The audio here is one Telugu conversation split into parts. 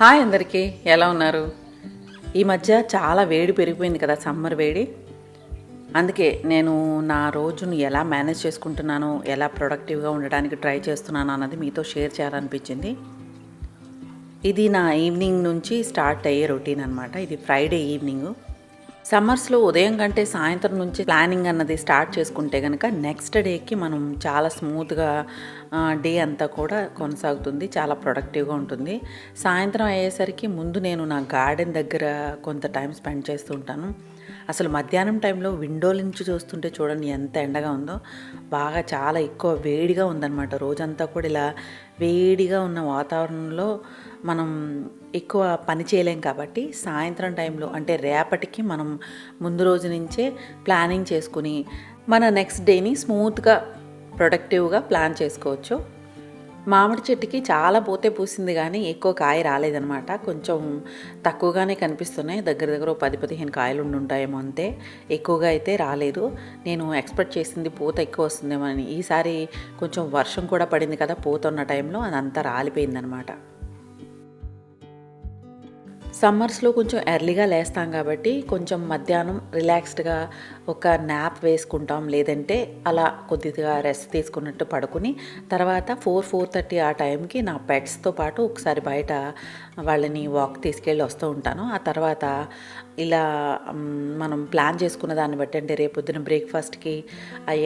హాయ్ అందరికీ, ఎలా ఉన్నారు? ఈ మధ్య చాలా వేడి పెరిగిపోయింది కదా, సమ్మర్ వేడి. అందుకే నేను నా రోజును ఎలా మేనేజ్ చేసుకుంటున్నాను, ఎలా ప్రొడక్టివ్గా ఉండడానికి ట్రై చేస్తున్నాను అన్నది మీతో షేర్ చేయాలనిపించింది. ఇది నా ఈవినింగ్ నుంచి స్టార్ట్ అయ్యే రొటీన్ అనమాట. ఇది ఫ్రైడే ఈవినింగు. సమ్మర్స్లో ఉదయం కంటే సాయంత్రం నుంచి ప్లానింగ్ అన్నది స్టార్ట్ చేసుకుంటే కనుక నెక్స్ట్ డేకి మనం చాలా స్మూత్గా డే అంతా కూడా కొనసాగుతుంది, చాలా ప్రొడక్టివ్గా ఉంటుంది. సాయంత్రం అయ్యేసరికి ముందు నేను నా గార్డెన్ దగ్గర కొంత టైం స్పెండ్ చేస్తూ ఉంటాను. అసలు మధ్యాహ్నం టైంలో విండోల నుంచి చూస్తుంటే చూడండి ఎంత ఎండగా ఉందో. బాగా చాలా ఎక్కువ వేడిగా ఉందన్నమాట. రోజంతా కూడా ఇలా వేడిగా ఉన్న వాతావరణంలో మనం ఎక్కువ పని చేయలేం కాబట్టి సాయంత్రం టైంలో అంటే రేపటికి మనం ముందు రోజు నుంచే ప్లానింగ్ చేసుకుని మన నెక్స్ట్ డేని స్మూత్గా ప్రొడక్టివ్గా ప్లాన్ చేసుకోవచ్చు. మామిడి చెట్టుకి చాలా పూతే పూసింది కానీ ఎక్కువ కాయ రాలేదనమాట. కొంచెం తక్కువగానే కనిపిస్తున్నాయి. దగ్గర దగ్గర 10-15 కాయలు ఉంటాయేమో అంతే. ఎక్కువగా అయితే రాలేదు. నేను ఎక్స్పెక్ట్ చేసింది పూత ఎక్కువ వస్తుందేమో అని. ఈసారి కొంచెం వర్షం కూడా పడింది కదా పూత ఉన్న టైంలో, అదంతా రాలిపోయిందనమాట. సమ్మర్స్లో కొంచెం ఎర్లీగా లేస్తాం కాబట్టి కొంచెం మధ్యాహ్నం రిలాక్స్డ్గా ఒక న్యాప్ వేసుకుంటాం, లేదంటే అలా కొద్దిగా రెస్ట్ తీసుకున్నట్టు పడుకుని తర్వాత 4-4:30 ఆ టైంకి నా పెట్స్తో పాటు ఒకసారి బయట వాళ్ళని వాక్ తీసుకెళ్ళి వస్తూ ఉంటాను. ఆ తర్వాత ఇలా మనం ప్లాన్ చేసుకున్న దాన్ని బట్టి అంటే రేపొద్దున బ్రేక్ఫాస్ట్కి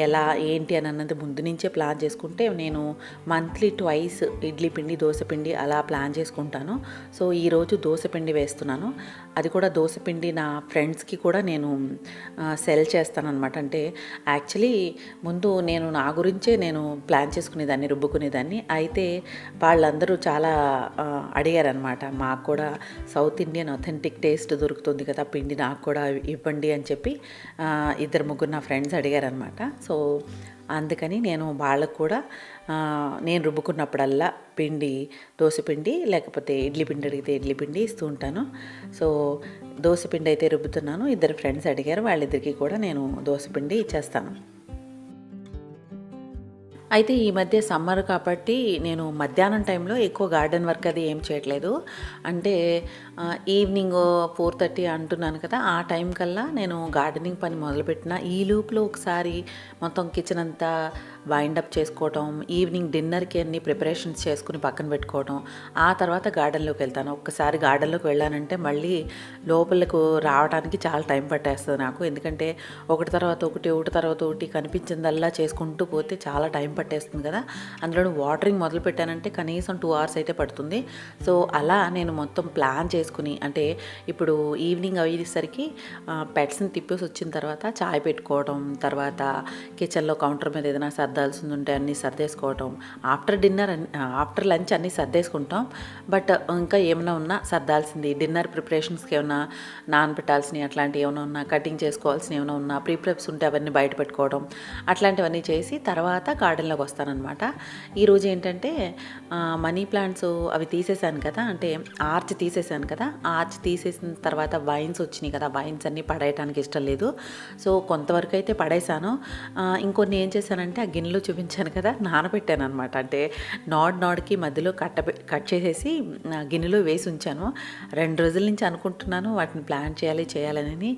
ఎలా ఏంటి అని అన్నది ముందు నుంచే ప్లాన్ చేసుకుంటే నేను మంత్లీ ట్వైస్ ఇడ్లీ పిండి దోశ పిండి అలా ప్లాన్ చేసుకుంటాను. సో ఈరోజు దోశ పిండి వేస్తున్నాను. అది కూడా దోశ పిండి నా ఫ్రెండ్స్కి కూడా నేను సెల్ చేస్తాను అనమాట. అంటే యాక్చువల్లీ ముందు నేను నా గురించే నేను ప్లాన్ చేసుకునేదాన్ని, రుబ్బుకునేదాన్ని. అయితే వాళ్ళందరూ చాలా అడిగారనమాట, మాకు కూడా సౌత్ ఇండియన్ అథెంటిక్ టేస్ట్ దొరుకుతుంది కదా, పిండి నాకు కూడా ఇవ్వండి అని చెప్పి 2-3 నా ఫ్రెండ్స్ అడిగారనమాట. సో అందుకని నేను వాళ్ళకు కూడా నేను రుబ్బుకున్నప్పుడల్లా పిండి దోశ పిండి లేకపోతే ఇడ్లీ పిండి అడిగితే ఇడ్లీ పిండి ఇస్తూ ఉంటాను. సో దోశ పిండి అయితే రుబ్బుతున్నాను. 2 ఫ్రెండ్స్ అడిగారు, వాళ్ళిద్దరికీ కూడా నేను దోశ పిండి ఇచ్చేస్తాను. అయితే ఈ మధ్య సమ్మర్ కాబట్టి నేను మధ్యాహ్నం టైంలో ఎక్కువ గార్డెన్ వర్క్ అది ఏం చేయట్లేదు. అంటే ఈవినింగ్ 4:30 అంటున్నాను కదా, ఆ టైం కల్లా నేను గార్డెనింగ్ పని మొదలుపెట్టిన. ఈ లూప్లో ఒకసారి మొత్తం కిచెన్ అంతా వైండప్ చేసుకోవటం, ఈవినింగ్ డిన్నర్కి అన్ని ప్రిపరేషన్స్ చేసుకుని పక్కన పెట్టుకోవటం, ఆ తర్వాత గార్డెన్లోకి వెళ్తాను. ఒక్కసారి గార్డెన్లోకి వెళ్ళానంటే మళ్ళీ లోపలకు రావడానికి చాలా టైం పట్టేస్తుంది నాకు. ఎందుకంటే ఒకటి తర్వాత ఒకటి కనిపించిందల్లా చేసుకుంటూ పోతే చాలా టైం పట్టేస్తుంది కదా. అందులో వాటరింగ్ మొదలు పెట్టానంటే కనీసం 2 hours అయితే పడుతుంది. సో అలా నేను మొత్తం ప్లాన్ చేసుకుని, అంటే ఇప్పుడు ఈవినింగ్ అయ్యేసరికి పెట్స్ని తిప్పేసి వచ్చిన తర్వాత చాయ్ పెట్టుకోవడం, తర్వాత కిచెన్లో కౌంటర్ మీద ఏదైనా సర్దాల్సింది ఉంటే అన్నీ సర్దేసుకోవటం, ఆఫ్టర్ లంచ్ అన్నీ సర్దేసుకుంటాం. బట్ ఇంకా ఏమైనా ఉన్నా సర్దాల్సింది, డిన్నర్ ప్రిపరేషన్స్కి ఏమైనా నానబెట్టాల్సినవి అట్లాంటివి ఏమైనా ఉన్నా, కటింగ్ చేసుకోవాల్సినవి ఏమైనా ఉన్నా, ప్రీప్రెప్స్ ఉంటే అవన్నీ బయట పెట్టుకోవడం, అట్లాంటివన్నీ చేసి తర్వాత గార్డెన్లోకి వస్తానన్నమాట. ఈరోజు ఏంటంటే మనీ ప్లాంట్స్ అవి తీసేసాను కదా, అంటే ఆర్చ్ తీసేసాను కదా, ఆర్చ్ తీసేసిన తర్వాత వైన్స్ వచ్చినాయి కదా, వైన్స్ అన్నీ పడేయడానికి ఇష్టం లేదు. సో కొంతవరకు అయితే పడేసాను. ఇంకొన్ని ఏం చేశానంటే ఆ గిన్నెలో చూపించాను కదా, నానబెట్టాను అనమాట. అంటే నాడ్కి మధ్యలో కట్ చేసేసి గిన్నెలో వేసి ఉంచాను. 2 రోజుల నుంచి అనుకుంటున్నాను వాటిని ప్లాన్ చేయాలని,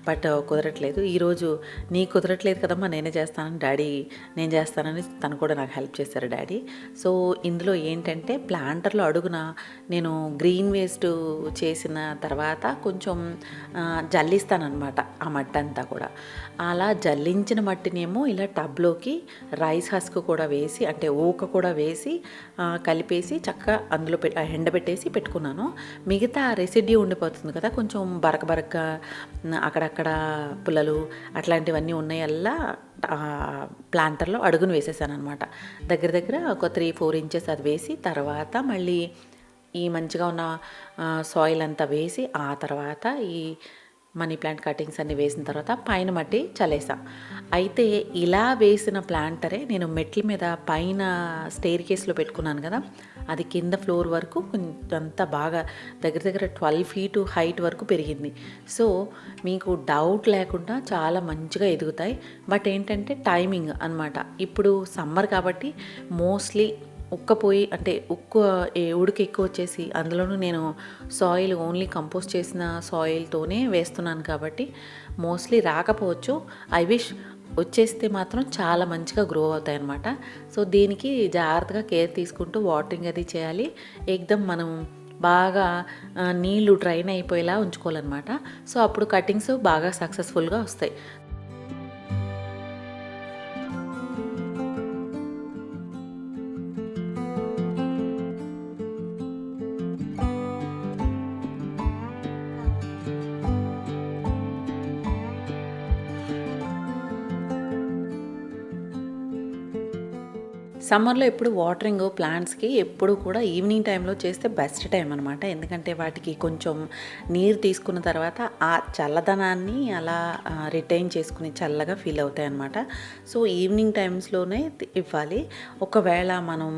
బట్ కుదరట్లేదు. ఈరోజు నీకు కుదరట్లేదు కదమ్మా, నేనే చేస్తానని డాడీ, నేను చేస్తానని తను కూడా నాకు హెల్ప్ చేశారు డాడీ. సో ఇందులో ఏంటంటే ప్లాంటర్లో అడుగున నేను గ్రీన్ వేస్ట్ చేసిన తర్వాత కొంచెం జల్లిస్తానమాట ఆ మట్టి అంతా కూడా. అలా జల్లించిన మట్టినేమో ఇలా టబ్లోకి రైస్ హస్క్ కూడా వేసి, అంటే ఊక కూడా వేసి కలిపేసి చక్కగా అందులో ఎండబెట్టేసి పెట్టుకున్నాను. మిగతా రెసిడ్యూ ఉండిపోతుంది కదా, కొంచెం బరకగా అక్కడక్కడ పుల్లలు అట్లాంటివన్నీ ఉన్నాయల్లా ప్లాంటర్లో అడుగును వేసేసాను అనమాట. దగ్గర దగ్గర ఒక 3-4 ఇంచెస్ అది వేసి తర్వాత మళ్ళీ ఈ మంచిగా ఉన్న సాయిల్ అంతా వేసి ఆ తర్వాత ఈ మనీ ప్లాంట్ కటింగ్స్ అన్నీ వేసిన తర్వాత పైన మట్టి చల్లేసా. అయితే ఇలా వేసిన ప్లాంటరే నేను మెట్ల మీద పైన స్టేర్ కేస్లో పెట్టుకున్నాను కదా, అది కింద ఫ్లోర్ వరకు కొంచెంతా బాగా దగ్గర దగ్గర 12 feet హైట్ వరకు పెరిగింది. సో మీకు డౌట్ లేకుండా చాలా మంచిగా ఎదుగుతాయి. బట్ ఏంటంటే టైమింగ్ అనమాట. ఇప్పుడు సమ్మర్ కాబట్టి మోస్ట్లీ ఉక్కపోయి అంటే ఉడికి ఎక్కువ వచ్చేసి అందులోనూ నేను సాయిల్ ఓన్లీ కంపోస్ట్ చేసిన సాయిల్తోనే వేస్తున్నాను కాబట్టి మోస్ట్లీ రాకపోవచ్చు. ఐ విష్ వచ్చేస్తే మాత్రం చాలా మంచిగా గ్రో అవుతాయి అన్నమాట. సో దీనికి జాగ్రత్తగా కేర్ తీసుకుంటూ వాటరింగ్ అది చేయాలి. ఏకదమ్ మనం బాగా నీళ్లు డ్రైన్ అయిపోయేలా ఉంచుకోవాలన్నమాట. సో అప్పుడు కటింగ్స్ బాగా సక్సెస్ఫుల్గా వస్తాయి. సమ్మర్లో ఎప్పుడు వాటరింగ్ ప్లాంట్స్కి ఎప్పుడు కూడా ఈవినింగ్ టైంలో చేస్తే బెస్ట్ టైం అనమాట. ఎందుకంటే వాటికి కొంచెం నీరు తీసుకున్న తర్వాత ఆ చల్లదనాన్ని అలా రిటైన్ చేసుకుని చల్లగా ఫీల్ అవుతాయి అన్నమాట. సో ఈవినింగ్ టైమ్స్లోనే ఇవ్వాలి. ఒకవేళ మనం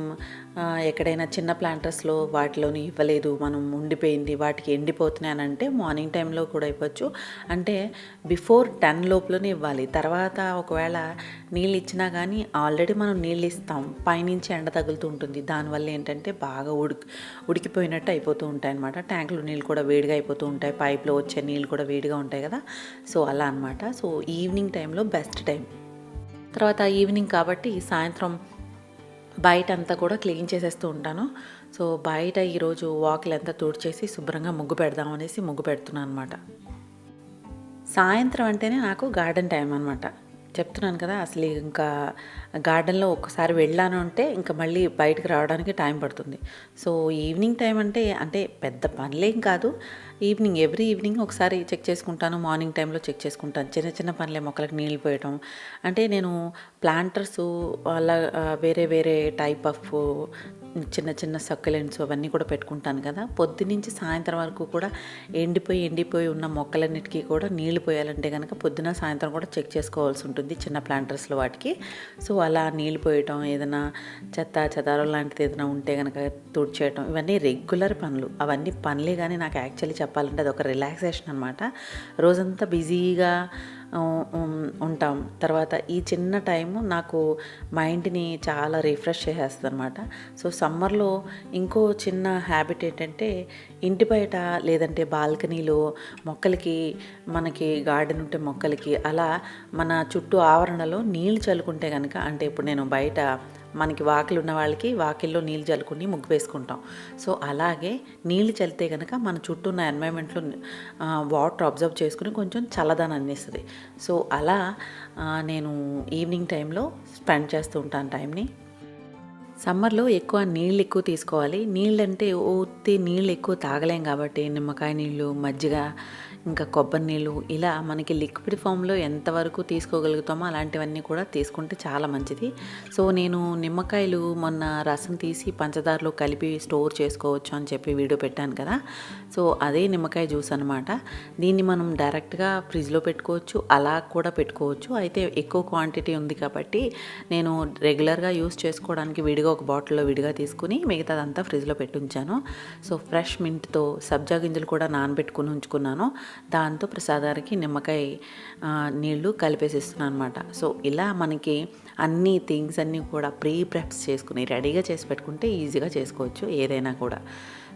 ఎక్కడైనా చిన్న ప్లాంటర్స్లో వాటిలోని ఇవ్వలేదు, మనం ఉండిపోయింది, వాటికి ఎండిపోతున్నాయి అని అంటే మార్నింగ్ టైంలో కూడా ఇవ్వచ్చు. అంటే బిఫోర్ 10 లోపలనే ఇవ్వాలి. తర్వాత ఒకవేళ నీళ్ళు ఇచ్చినా కానీ ఆల్రెడీ మనం నీళ్ళు ఇస్తాం, పైనుంచి ఎండ తగులుతూ ఉంటుంది. దానివల్ల ఏంటంటే బాగా ఉడికిపోయినట్టు అయిపోతూ ఉంటాయి అన్నమాట. ట్యాంకులో నీళ్ళు కూడా వేడిగా అయిపోతూ ఉంటాయి, పైప్లో వచ్చే నీళ్ళు కూడా వేడిగా ఉంటాయి కదా. సో అలా అనమాట. సో ఈవినింగ్ టైంలో బెస్ట్ టైం. తర్వాత ఈవినింగ్ కాబట్టి సాయంత్రం బయట అంతా కూడా క్లీన్ చేసేస్తూ ఉంటాను. సో బయట ఈరోజు వాకిలంతా తుడిచేసి శుభ్రంగా ముగ్గు పెడదామనేసి ముగ్గు పెడుతున్నాను అనమాట. సాయంత్రం అంటేనే నాకు గార్డెన్ టైం అనమాట. చెప్తున్నాను కదా, అసలు ఇంకా గార్డెన్లో ఒక్కసారి వెళ్ళాను అంటే ఇంకా మళ్ళీ బయటకు రావడానికి టైం పడుతుంది. సో ఈవినింగ్ టైం అంటే పెద్ద పనులేం కాదు. ఎవ్రీ ఈవినింగ్ ఒకసారి చెక్ చేసుకుంటాను. మార్నింగ్ టైంలో చెక్ చేసుకుంటాను. చిన్న చిన్న పనులే, మొక్కలకు నీళ్ళు పోయటం. అంటే నేను ప్లాంటర్స్ అలా వేరే వేరే టైప్ ఆఫ్ చిన్న చిన్న సక్యులెంట్స్ అవన్నీ కూడా పెట్టుకుంటాను కదా. పొద్దునుంచి సాయంత్రం వరకు కూడా ఎండిపోయి ఉన్న మొక్కలన్నిటికీ కూడా నీళ్లు పోయాలంటే కనుక పొద్దున సాయంత్రం కూడా చెక్ చేసుకోవాల్సి ఉంటుంది చిన్న ప్లాంటర్స్లో వాటికి. సో అలా నీళ్ళు పోయటం, ఏదైనా చెదారం లాంటిది ఏదైనా ఉంటే కనుక తుడిచేయటం, ఇవన్నీ రెగ్యులర్ పనులు. అవన్నీ పనులే, కానీ నాకు యాక్చువల్లీ చెప్పాలంటే అది ఒక రిలాక్సేషన్ అనమాట. రోజంతా బిజీగా ఉంటాం. తర్వాత ఈ చిన్న టైము నాకు మైండ్ని చాలా రిఫ్రెష్ చేసేస్తుంది అనమాట. సో సమ్మర్లో ఇంకో చిన్న హ్యాబిట్ ఏంటంటే, ఇంటి బయట లేదంటే బాల్కనీలో మొక్కలకి, మనకి గార్డెన్ ఉంటే మొక్కలకి అలా మన చుట్టూ ఆవరణలో నీళ్లు చల్లుకుంటే కనుక, అంటే ఇప్పుడు నేను బయట మనకి వాకిలు ఉన్న వాళ్ళకి వాకిల్లో నీళ్ళు చల్లుకుని ముగ్గు వేసుకుంటాం. సో అలాగే నీళ్ళు చల్లితే కనుక మన చుట్టూ ఉన్న ఎన్వైరన్మెంట్లో వాటర్ అబ్జర్వ్ చేసుకుని కొంచెం చల్లదనాన్ని ఇస్తుంది. సో అలా నేను ఈవినింగ్ టైంలో స్పెండ్ చేస్తూ ఉంటాను టైంని. సమ్మర్లో నీళ్ళు ఎక్కువ తీసుకోవాలి. నీళ్ళంటే నీళ్ళు ఎక్కువ తాగలేం కాబట్టి నిమ్మకాయ నీళ్ళు, మజ్జిగ, ఇంకా కొబ్బరి నీళ్ళు, ఇలా మనకి లిక్విడ్ ఫామ్లో ఎంతవరకు తీసుకోగలుగుతామో అలాంటివన్నీ కూడా తీసుకుంటే చాలా మంచిది. సో నేను నిమ్మకాయలు మొన్న రసం తీసి పంచదారలో కలిపి స్టోర్ చేసుకోవచ్చు అని చెప్పి వీడియో పెట్టాను కదా. సో అదే నిమ్మకాయ జ్యూస్ అనమాట. దీన్ని మనం డైరెక్ట్గా ఫ్రిడ్జ్లో పెట్టుకోవచ్చు, అలా కూడా పెట్టుకోవచ్చు. అయితే ఎక్కువ క్వాంటిటీ ఉంది కాబట్టి నేను రెగ్యులర్గా యూస్ చేసుకోవడానికి విడిగా ఒక బాటిల్లో విడిగా తీసుకుని మిగతాదంతా ఫ్రిడ్జ్లో పెట్టి ఉంచాను. సో ఫ్రెష్ మింట్తో సబ్జా గింజలు కూడా నానబెట్టుకుని ఉంచుకున్నాను. దాంతో ప్రసాద్ గారికి నిమ్మకాయ నీళ్ళు కలిపేసిస్తున్నాను అనమాట. సో ఇలా మనకి అన్ని థింగ్స్ అన్నీ కూడా ప్రెప్స్ చేసుకుని రెడీగా చేసి పెట్టుకుంటే ఈజీగా చేసుకోవచ్చు ఏదైనా కూడా.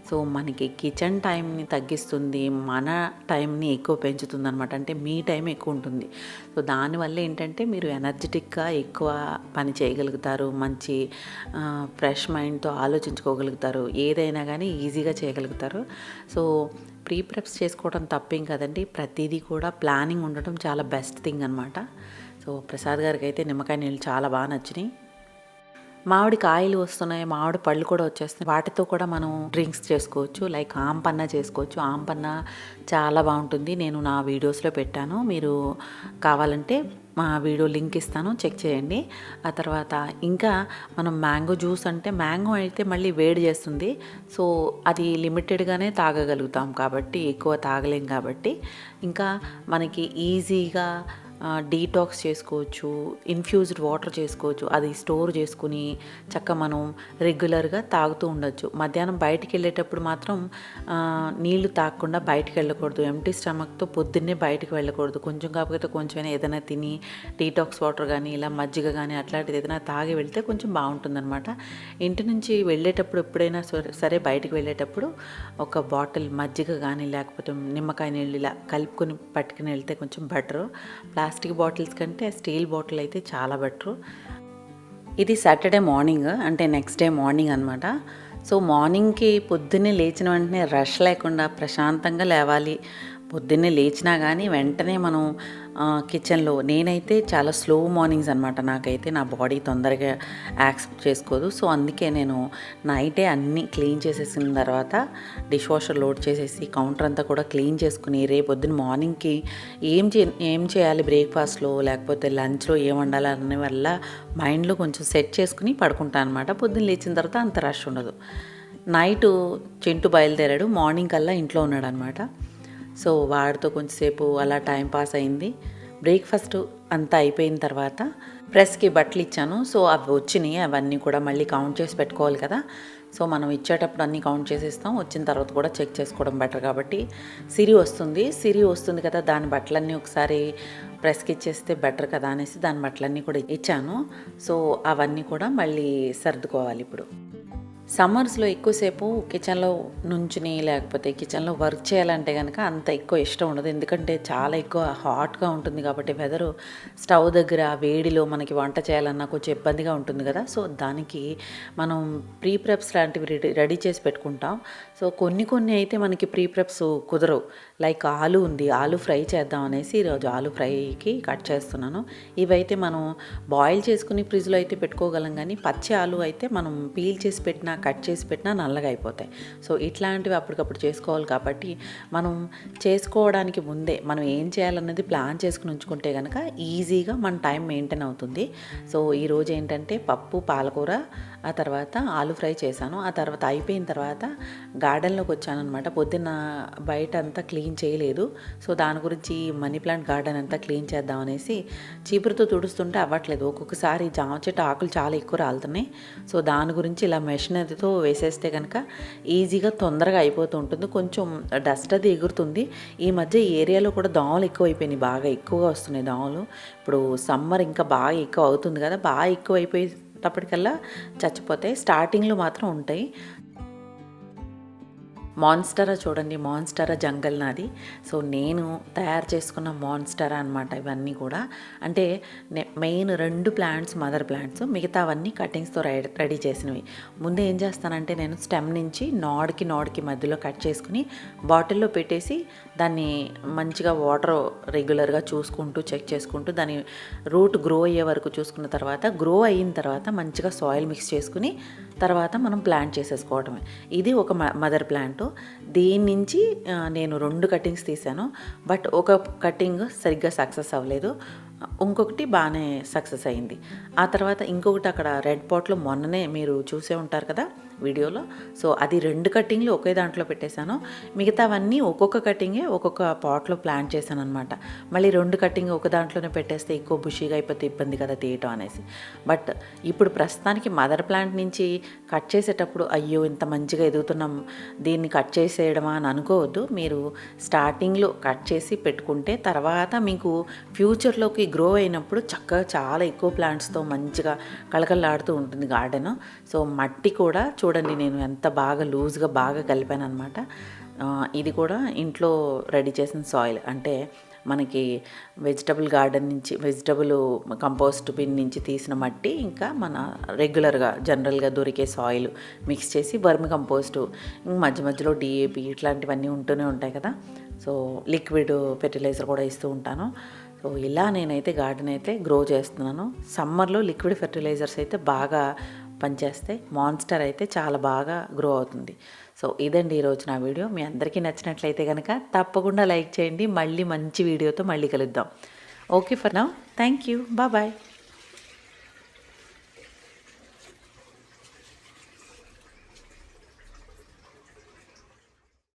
సో మనకి కిచెన్ టైంని తగ్గిస్తుంది, మన టైంని ఎక్కువ పెంచుతుంది అనమాట. అంటే మీ టైం ఎక్కువ ఉంటుంది. సో దానివల్ల ఏంటంటే మీరు ఎనర్జెటిక్గా ఎక్కువ పని చేయగలుగుతారు, మంచి ఫ్రెష్ మైండ్తో ఆలోచించుకోగలుగుతారు, ఏదైనా కానీ ఈజీగా చేయగలుగుతారు. సో ప్రెప్స్ చేసుకోవడం తప్పేం కదండి. ప్రతిదీ కూడా ప్లానింగ్ ఉండటం చాలా బెస్ట్ థింగ్ అనమాట. సో ప్రసాద్ గారికి అయితే నిమ్మకాయ నీళ్ళు చాలా బాగా నచ్చినాయి. మామిడి కాయలు వస్తున్నాయి, మామిడి పళ్ళు కూడా వచ్చేస్తున్నాయి. వాటితో కూడా మనం డ్రింక్స్ చేసుకోవచ్చు, లైక్ ఆంపన్న చేసుకోవచ్చు. ఆంపన్న చాలా బాగుంటుంది, నేను నా వీడియోస్లో పెట్టాను. మీరు కావాలంటే మా వీడియో లింక్ ఇస్తాను, చెక్ చేయండి. ఆ తర్వాత ఇంకా మనం మ్యాంగో జ్యూస్ అంటే, మ్యాంగో అయితే మళ్ళీ వేడి చేస్తుంది. సో అది లిమిటెడ్గానే తాగగలుగుతాం కాబట్టి ఎక్కువ తాగలేం కాబట్టి, ఇంకా మనకి ఈజీగా డీటాక్స్ చేసుకోవచ్చు, ఇన్ఫ్యూజ్డ్ వాటర్ చేసుకోవచ్చు. అది స్టోర్ చేసుకుని చక్కగా మనం రెగ్యులర్గా తాగుతూ ఉండొచ్చు. మధ్యాహ్నం బయటికి వెళ్ళేటప్పుడు మాత్రం నీళ్లు తాగకుండా బయటికి వెళ్ళకూడదు. ఎంటీ స్టమక్తో పొద్దున్నే బయటికి వెళ్ళకూడదు. కొంచెం కాకపోతే కొంచెమైనా ఏదైనా తిని డీటాక్స్ వాటర్ కానీ ఇలా మజ్జిగ కానీ అట్లాంటిది ఏదైనా తాగి వెళ్తే కొంచెం బాగుంటుందన్నమాట. ఇంటి నుంచి వెళ్ళేటప్పుడు ఎప్పుడైనా సరే బయటికి వెళ్ళేటప్పుడు ఒక బాటిల్ మజ్జిగ కానీ లేకపోతే నిమ్మకాయ నీళ్ళు ఇలా కలుపుకొని పట్టుకుని వెళ్తే కొంచెం బెటరు. ప్లాస్టిక్ బాటిల్స్ కంటే స్టీల్ బాటిల్ అయితే చాలా బెటరు. ఇది సాటర్డే మార్నింగ్, అంటే నెక్స్ట్ డే మార్నింగ్ అనమాట. సో మార్నింగ్కి పొద్దున్నే లేచిన వెంటనే రష్ లేకుండా ప్రశాంతంగా లేవాలి. పొద్దున్నే లేచినా కానీ వెంటనే మనం కిచెన్లో, నేనైతే చాలా స్లో మార్నింగ్స్ అనమాట. నాకైతే నా బాడీ తొందరగా యాక్సెప్ట్ చేసుకోదు. సో అందుకే నేను నైటే అన్నీ క్లీన్ చేసేసిన తర్వాత డిష్ వాషర్ లోడ్ చేసేసి కౌంటర్ అంతా కూడా క్లీన్ చేసుకుని రేపు పొద్దున్న మార్నింగ్కి ఏం చేయాలి బ్రేక్ఫాస్ట్లో లేకపోతే లంచ్లో ఏం వండాలి అనే వల్ల మైండ్లో కొంచెం సెట్ చేసుకుని పడుకుంటాను అనమాట. పొద్దున్న లేచిన తర్వాత అంత రష్ ఉండదు. నైటు చింటూ బయలుదేరాడు, మార్నింగ్ కల్లా ఇంట్లో ఉన్నాడు అనమాట. సో వాడితో కొంచెంసేపు అలా టైం పాస్ అయింది. బ్రేక్ఫాస్ట్ అంతా అయిపోయిన తర్వాత ప్రెస్కి బట్టలు ఇచ్చాను. సో అవి వచ్చినాయి, అవన్నీ కూడా మళ్ళీ కౌంట్ చేసి పెట్టుకోవాలి కదా. సో మనం ఇచ్చేటప్పుడు అన్నీ కౌంట్ చేసేస్తాం, వచ్చిన తర్వాత కూడా చెక్ చేసుకోవడం బెటర్. కాబట్టి సిరి వస్తుంది కదా, దాని బట్టలన్నీ ఒకసారి ప్రెస్కి ఇచ్చేస్తే బెటర్ కదా అనేసి దాని బట్టలన్నీ కూడా ఇచ్చాను. సో అవన్నీ కూడా మళ్ళీ సర్దుకోవాలి. ఇప్పుడు సమ్మర్స్లో ఎక్కువసేపు కిచెన్లో నుంచుని లేకపోతే కిచెన్లో వర్క్ చేయాలంటే కనుక అంత ఎక్కువ ఇష్టం ఉండదు. ఎందుకంటే చాలా ఎక్కువ హాట్గా ఉంటుంది కాబట్టి వెదరు. స్టవ్ దగ్గర వేడిలో మనకి వంట చేయాలన్నా కొంచెం ఇబ్బందిగా ఉంటుంది కదా. సో దానికి మనం ప్రీ ప్రెప్స్ లాంటివి రెడీ చేసి పెట్టుకుంటాం. సో కొన్ని అయితే మనకి ప్రీ ప్రెప్స్ కుదరవు. లైక్ ఆలు ఫ్రై చేద్దాం అనేసి ఈరోజు ఆలు ఫ్రైకి కట్ చేస్తున్నాను. ఇవైతే మనం బాయిల్ చేసుకుని ఫ్రిడ్జ్లో అయితే పెట్టుకోగలం, కానీ పచ్చి ఆలు అయితే మనం పీల్ చేసి పెట్టినా కట్ చేసి పెట్టినా నల్లగా అయిపోతాయి. సో ఇట్లాంటివి అప్పటికప్పుడు చేసుకోవాలి. కాబట్టి మనం చేసుకోవడానికి ముందే మనం ఏం చేయాలన్నది ప్లాన్ చేసుకుని ఉంచుకుంటే కనుక ఈజీగా మన టైం మెయింటైన్ అవుతుంది. సో ఈరోజు ఏంటంటే పప్పు పాలకూర, ఆ తర్వాత ఆలు ఫ్రై చేశాను. ఆ తర్వాత అయిపోయిన తర్వాత గార్డెన్లోకి వచ్చాను అనమాట. పొద్దున్న బయట అంతా క్లీన్ చేయలేదు. సో దాని గురించి మనీ ప్లాంట్ గార్డెన్ అంతా క్లీన్ చేద్దాం అనేసి చీపురుతో తుడుస్తుంటే అవ్వట్లేదు. ఒక్కొక్కసారి జామ చెట్టు ఆకులు చాలా ఎక్కువ రాలుతున్నాయి. సో దాని గురించి ఇలా మెషినరీతో వేసేస్తే కనుక ఈజీగా తొందరగా అయిపోతూ ఉంటుంది. కొంచెం డస్ట్ అది ఎగురుతుంది. ఈ మధ్య ఈ ఏరియాలో కూడా దోమలు ఎక్కువైపోయినాయి, బాగా ఎక్కువగా వస్తున్నాయి దోమలు. ఇప్పుడు సమ్మర్ ఇంకా బాగా ఎక్కువ అవుతుంది కదా, బాగా ఎక్కువ అయిపోయేటప్పటికల్లా చచ్చిపోతాయి. స్టార్టింగ్లో మాత్రం ఉంటాయి. మాన్స్టరా చూడండి, మాన్స్టరా జంగల్ నాది. సో నేను తయారు చేసుకున్న మాన్స్టరా అనమాట ఇవన్నీ కూడా. అంటే మెయిన్ 2 ప్లాంట్స్ మదర్ ప్లాంట్స్, మిగతావన్నీ కటింగ్స్తో రెడీ చేసినవి. ముందు ఏం చేస్తానంటే నేను స్టెమ్ నుంచి నాడుకి మధ్యలో కట్ చేసుకుని బాటిల్లో పెట్టేసి దాన్ని మంచిగా వాటర్ రెగ్యులర్గా చూసుకుంటూ చెక్ చేసుకుంటూ దాని రూట్ గ్రో అయ్యే వరకు చూసుకున్న తర్వాత, గ్రో అయిన తర్వాత మంచిగా సాయిల్ మిక్స్ చేసుకుని తర్వాత మనం ప్లాంట్ చేసేసుకోవడమే. ఇది ఒక మదర్ ప్లాంట్. దీని నుంచి నేను 2 కటింగ్స్ తీసాను. బట్ ఒక కటింగ్ సరిగ్గా సక్సెస్ అవ్వలేదు, ఇంకొకటి బాగానే సక్సెస్ అయింది. ఆ తర్వాత ఇంకొకటి అక్కడ రెడ్ పాట్లో మొన్ననే మీరు చూసే ఉంటారు కదా వీడియోలో. సో అది 2 కటింగ్లు ఒకే దాంట్లో పెట్టేశాను. మిగతావన్నీ ఒక్కొక్క కటింగే ఒక్కొక్క పాట్లో ప్లాంట్ చేశాను అనమాట. మళ్ళీ 2 కటింగ్ ఒక దాంట్లోనే పెట్టేస్తే ఎక్కువ బుషీగా అయిపోతే ఇబ్బంది కదా తీయటం అనేసి. బట్ ఇప్పుడు ప్రస్తుతానికి మదర్ ప్లాంట్ నుంచి కట్ చేసేటప్పుడు అయ్యో ఇంత మంచిగా ఎదుగుతున్నాం దీన్ని కట్ చేసేయడమా అని అనుకోవద్దు. మీరు స్టార్టింగ్లో కట్ చేసి పెట్టుకుంటే తర్వాత మీకు ఫ్యూచర్లోకి గ్రో అయినప్పుడు చక్కగా చాలా ఎక్కువ ప్లాంట్స్తో మంచిగా కళకళలాడుతూ ఉంటుంది గార్డెన్. సో మట్టి కూడా చూడండి నేను ఎంత బాగా లూజ్గా బాగా కలిపాను అనమాట. ఇది కూడా ఇంట్లో రెడీ చేసిన సాయిల్, అంటే మనకి వెజిటబుల్ గార్డెన్ నుంచి వెజిటబుల్ కంపోస్ట్ బిన్ నుంచి తీసిన మట్టి, ఇంకా మన రెగ్యులర్గా జనరల్గా దొరికే సాయిల్ మిక్స్ చేసి వర్మి కంపోస్టు, మధ్య మధ్యలో డిఏపి ఇట్లాంటివన్నీ ఉంటూనే ఉంటాయి కదా. సో లిక్విడ్ ఫెర్టిలైజర్ కూడా ఇస్తూ ఉంటాను. సో ఇలా నేనైతే గార్డెన్ అయితే గ్రో చేస్తున్నాను. సమ్మర్లో లిక్విడ్ ఫెర్టిలైజర్స్ అయితే బాగా పనిచేస్తాయి. మాన్స్టర్ అయితే చాలా బాగా గ్రో అవుతుంది. సో ఇదండి ఈరోజు నా వీడియో. మీ అందరికీ నచ్చినట్లయితే కనుక తప్పకుండా లైక్ చేయండి. మళ్ళీ మంచి వీడియోతో మళ్ళీ కలుద్దాం. Okay for now, thank you, bye.